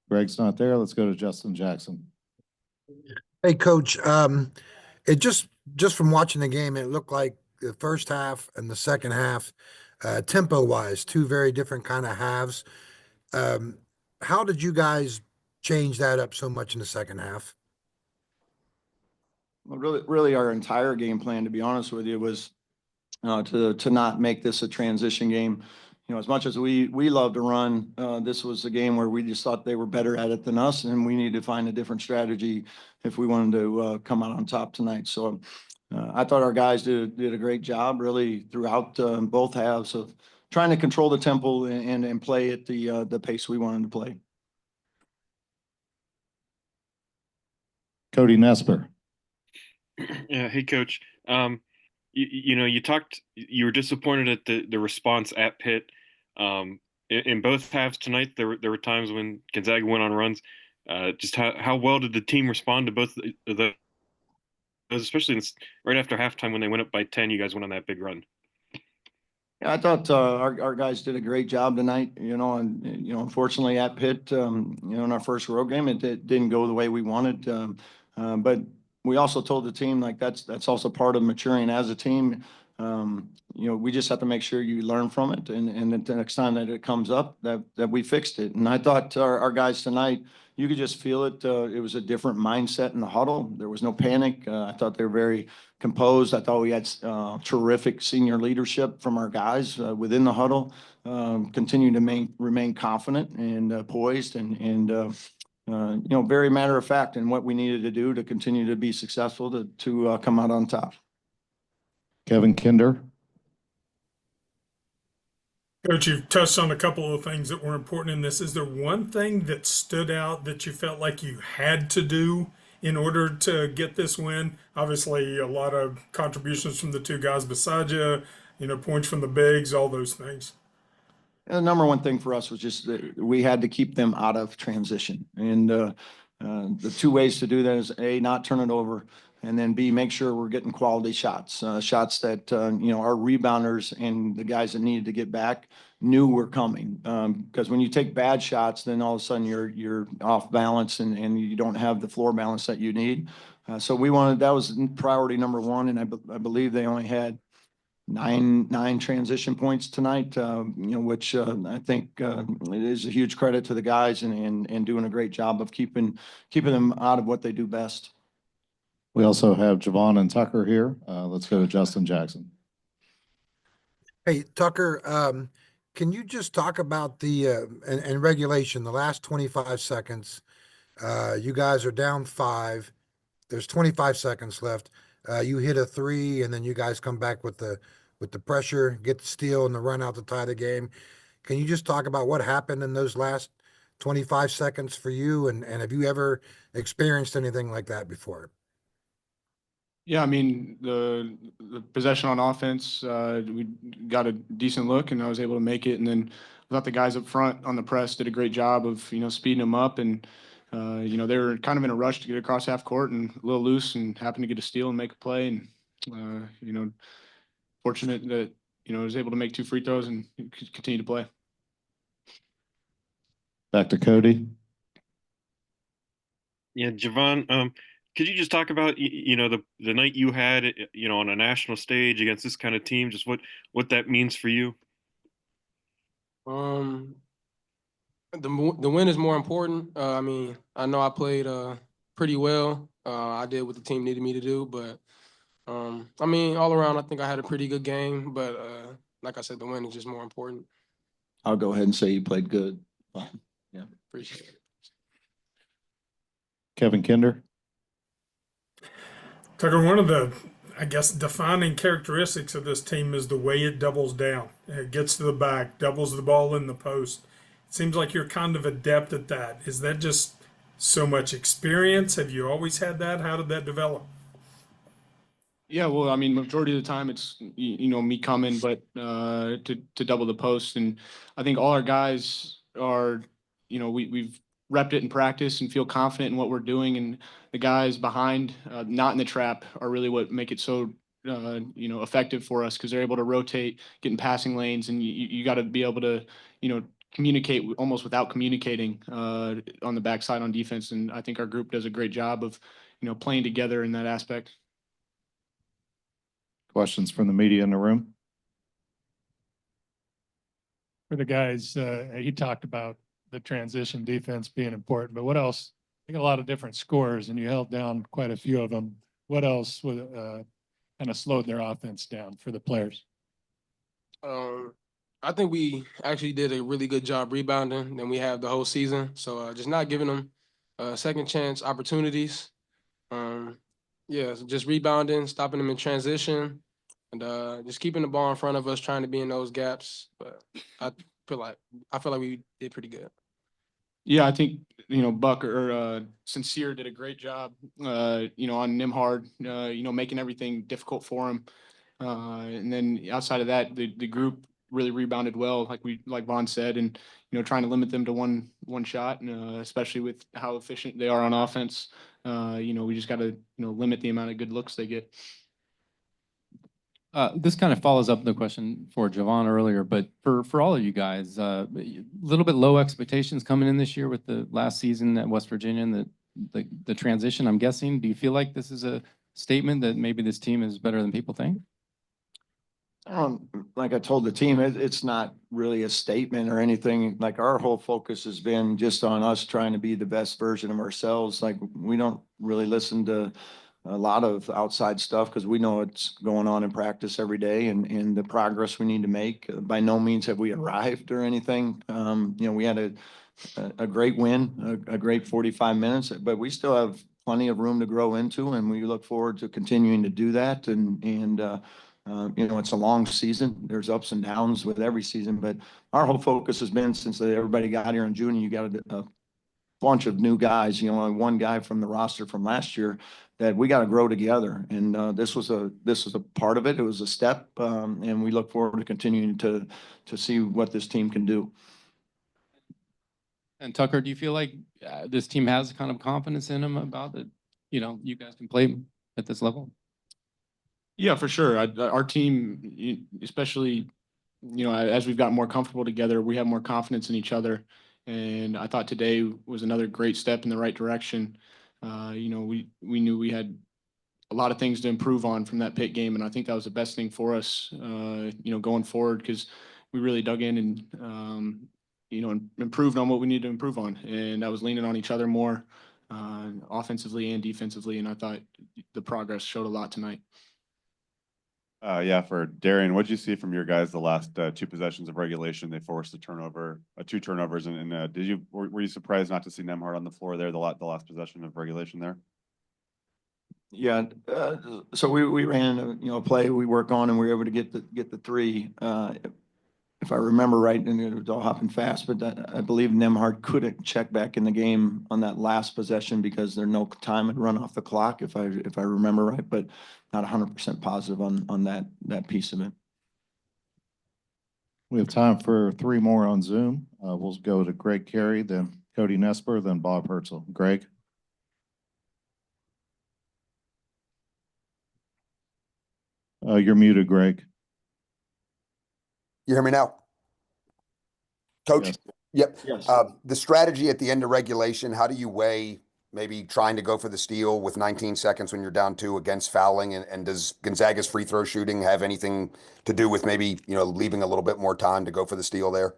Greg's not there. Let's go to Justin Jackson. Hey, Coach. It just from watching the game, it looked like the first half and the second half, tempo-wise, two very different kind of halves. Um, how did you guys change that up so much in the second half? Well, really, our entire game plan, to be honest with you, was to not make this a transition game. You know, as much as we love to run, this was a game where we just thought they were better at it than us, and we needed to find a different strategy if we wanted to come out on top tonight. So I thought our guys did a great job, really, throughout both halves of trying to control the tempo and play at the pace we wanted to play. Cody Nesper. Yeah, hey, Coach. You know, you were disappointed at the response at Pitt. In both halves tonight, there were times when Gonzaga went on runs. Just how well did the team respond to both of those, especially right after halftime when they went up by 10, you guys went on that big run? Yeah, I thought our guys did a great job tonight, you know, and, you know, unfortunately at Pitt, you know, in our first road game, it didn't go the way we wanted. But we also told the team, like, that's also part of maturing as a team. You know, we just have to make sure you learn from it, and the next time that it comes up, that we fixed it. And I thought our guys tonight, you could just feel it. It was a different mindset in the huddle. There was no panic. I thought they were very composed. I thought we had terrific senior leadership from our guys within the huddle. Continue to remain confident and poised, and you know, very matter of fact in what we needed to do to continue to be successful to come out on top. Kevin Kinder. Coach, you've touched on a couple of things that were important in this. Is there one thing that stood out that you felt like you had to do in order to get this win? Obviously, a lot of contributions from the two guys beside you, you know, points from the bigs, all those things. The number one thing for us was just that we had to keep them out of transition. And the two ways to do that is A, not turn it over, and then B, make sure we're getting quality shots, shots that, you know, our rebounders and the guys that needed to get back knew were coming. Because when you take bad shots, then all of a sudden you're off balance and you don't have the floor balance that you need. So that was priority number one, and I believe they only had nine transition points tonight, you know, which I think it is a huge credit to the guys and doing a great job of keeping them out of what they do best. We also have Javon and Tucker here. Let's go to Justin Jackson. Hey, Tucker, can you just talk about the and regulation, the last 25 seconds? You guys are down 5. There's 25 seconds left. You hit a 3, and then you guys come back with the pressure, get the steal and the run out to tie the game. Can you just talk about what happened in those last 25 seconds for you? And have you ever experienced anything like that before? Yeah, I mean, the possession on offense, we got a decent look, and I was able to make it. And then I thought the guys up front on the press did a great job of, you know, speeding them up. And, you know, they were kind of in a rush to get across half court and a little loose, and happened to get a steal and make a play. And, you know, fortunate that, you know, I was able to make 2 free throws and continue to play. Back to Cody. Yeah, Javon, could you just talk about, you know, the night you had, you know, on a national stage against this kind of team, just what that means for you? The win is more important. I mean, I know I played pretty well. I did what the team needed me to do, but I mean, all around, I think I had a pretty good game. But like I said, the win is just more important. I'll go ahead and say you played good. Yeah, appreciate it. Kevin Kinder. Tucker, one of the, I guess, defining characteristics of this team is the way it doubles down. It gets to the back, doubles the ball in the post. It seems like you're kind of adept at that. Is that just so much experience? Have you always had that? How did that develop? Yeah, well, I mean, majority of the time it's, you know, me coming, but to double the post. And I think all our guys are, you know, we've repped it in practice and feel confident in what we're doing. And the guys behind, not in the trap, are really what make it so, you know, effective for us, because they're able to rotate, get in passing lanes, and you got to be able to, you know, communicate almost without communicating on the backside on defense. And I think our group does a great job of, playing together in that aspect. Questions from the media in the room? For the guys, he talked about the transition defense being important, but what else? I think a lot of different scores, and you held down quite a few of them. What else would kind of slowed their offense down for the players? I think we actually did a really good job rebounding than we have the whole season. So just not giving them second chance opportunities. Yeah, so just rebounding, stopping them in transition, and just keeping the ball in front of us, trying to be in those gaps. But I feel like we did pretty good. Yeah, I think, Buck or Sincere did a great job, on Nimhard, making everything difficult for him. And then outside of that, the group really rebounded well, like Vaughn said, and, trying to limit them to one shot, and especially with how efficient they are on offense. We just got to, limit the amount of good looks they get. This kind of follows up the question for Javon earlier, but for all of you guys, a little bit low expectations coming in this year with the last season at West Virginia and the transition, I'm guessing. Do you feel like this is a statement that maybe this team is better than people think? Like I told the team, it's not really a statement or anything. Like, our whole focus has been just on us trying to be the best version of ourselves. Like, we don't really listen to a lot of outside stuff because we know what's going on in practice every day and the progress we need to make. By no means have we arrived or anything. We had a great win, a great 45 minutes, but we still have plenty of room to grow into, and we look forward to continuing to do that. It's a long season. There's ups and downs with every season, but our whole focus has been, since everybody got here in June, you got a bunch of new guys, one guy from the roster from last year, that we got to grow together. And this was a part of it. It was a step, and we look forward to continuing to see what this team can do. And Tucker, do you feel like this team has kind of confidence in them about that, you guys can play at this level? Yeah, for sure. Our team, especially, as we've gotten more comfortable together, we have more confidence in each other. And I thought today was another great step in the right direction. We knew we had a lot of things to improve on from that Pitt game, and I think that was the best thing for us, going forward, because we really dug in and, improved on what we need to improve on. And I was leaning on each other more, offensively and defensively, and I thought the progress showed a lot tonight. Yeah, for Darian, what did you see from your guys the last 2 possessions of regulation? They forced a turnover, 2 turnovers, and were you surprised not to see Nemhard on the floor there the last possession of regulation there? Yeah, so we ran a play we work on, and we were able to get the 3. If I remember right, and it was all hopping fast, but I believe Nemhard couldn't check back in the game on that last possession because there's no time had run off the clock, if I remember right, but not 100% positive on that piece of it. We have time for 3 more on Zoom. We'll go to Greg Carey, then Cody Nesper, then Bob Herzl. Greg? You're muted, Greg. You hear me now? Coach? Yes. Yep. Yes. The strategy at the end of regulation, how do you weigh maybe trying to go for the steal with 19 seconds when you're down 2 against fouling? And does Gonzaga's free throw shooting have anything to do with maybe, leaving a little bit more time to go for the steal there?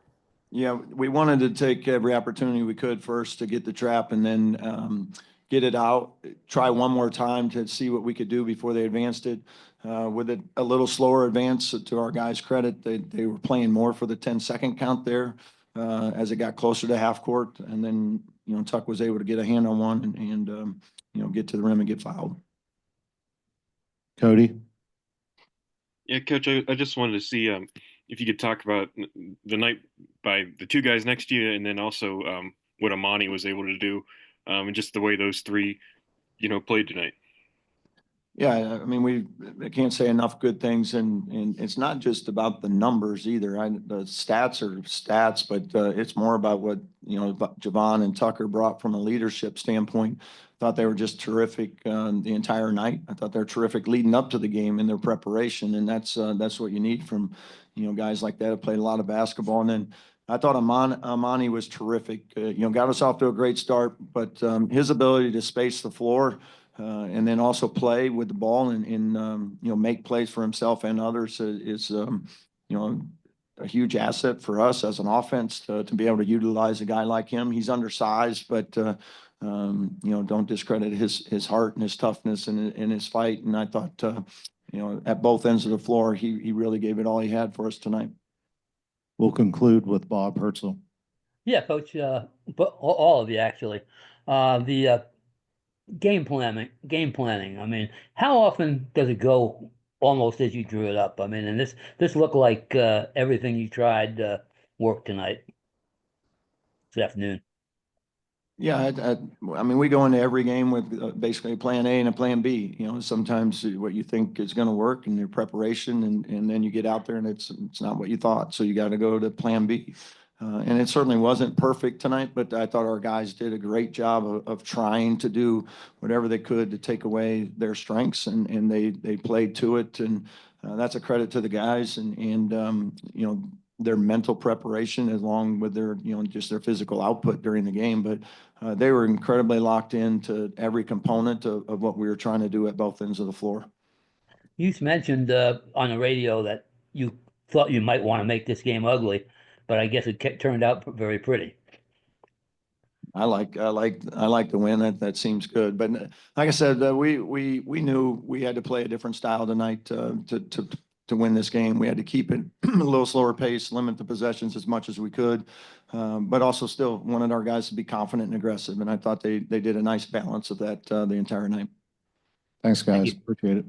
Yeah, we wanted to take every opportunity we could first to get the trap and then get it out, try one more time to see what we could do before they advanced it. With a little slower advance, to our guys' credit, they were playing more for the 10-second count there as it got closer to half court. And then, Tuck was able to get a hand on one and get to the rim and get fouled. Cody? Yeah, Coach, I just wanted to see if you could talk about the night by the 2 guys next to you, and then also what Amani was able to do, and just the way those 3, played tonight. Yeah, I mean, I can't say enough good things, and it's not just about the numbers either. The stats are stats, but it's more about what Javon and Tucker brought from a leadership standpoint. Thought they were just terrific the entire night. I thought they were terrific leading up to the game in their preparation, and that's what you need from guys like that who played a lot of basketball. And then I thought Amani was terrific. Got us off to a great start, but his ability to space the floor and then also play with the ball and make plays for himself and others is a huge asset for us as an offense to be able to utilize a guy like him. He's undersized, but don't discredit his heart and his toughness and his fight. And I thought, at both ends of the floor, he really gave it all he had for us tonight. We'll conclude with Bob Herzl. Yeah, Coach, but all of you actually. The game planning. I mean, how often does it go almost as you drew it up? I mean, and this looked like everything you tried worked tonight, this afternoon. Yeah, I mean, we go into every game with basically a plan A and a plan B. Sometimes what you think is going to work in your preparation, and then you get out there and it's not what you thought. So you got to go to plan B. And it certainly wasn't perfect tonight, but I thought our guys did a great job of trying to do whatever they could to take away their strengths, and they played to it. And that's a credit to the guys and their mental preparation along with their, just their physical output during the game. But they were incredibly locked into every component of what we were trying to do at both ends of the floor. You mentioned on the radio that you thought you might want to make this game ugly, but I guess it turned out very pretty. I like the win. That seems good. But like I said, we knew we had to play a different style tonight to win this game. We had to keep it a little slower pace, limit the possessions as much as we could, but also still wanted our guys to be confident and aggressive. And I thought they did a nice balance of that the entire night. Thanks, guys. you. Appreciate it.